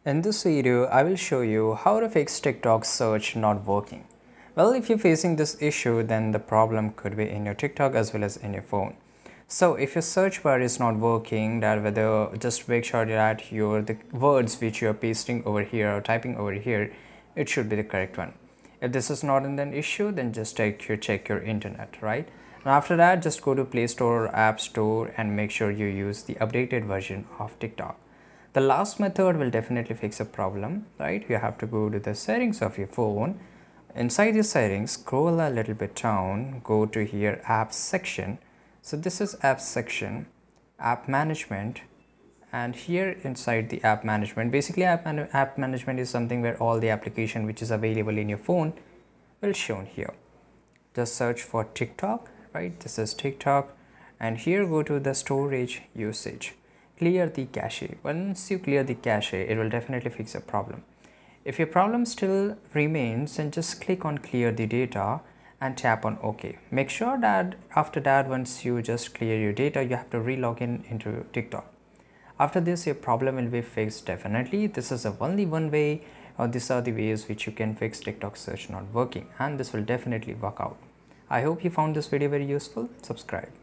In this video, I will show you how to fix TikTok search not working. Well, if you're facing this issue, then the problem could be in your TikTok as well as in your phone. So if your search bar is not working, that whether just make sure that the words which you are pasting over here or typing over here, it should be the correct one. If this is not an issue, then just check your internet, right? And after that, just go to Play Store or App Store and make sure you use the updated version of TikTok. The last method will definitely fix a problem, right? You have to go to the settings of your phone. Inside your settings, scroll a little bit down, go to here apps section. So this is apps section, app management, and here inside the app management, basically app management is something where all the application which is available in your phone will shown here. Just search for TikTok, right? This is TikTok, and here go to the storage usage. Clear the cache. Once you clear the cache, it will definitely fix a problem. If your problem still remains, then just click on clear the data and tap on OK. Make sure that after that, once you just clear your data, you have to re-log in into TikTok. After this, your problem will be fixed definitely. This is only one way, or these are the ways which you can fix TikTok search not working, and this will definitely work out. I hope you found this video very useful. Subscribe.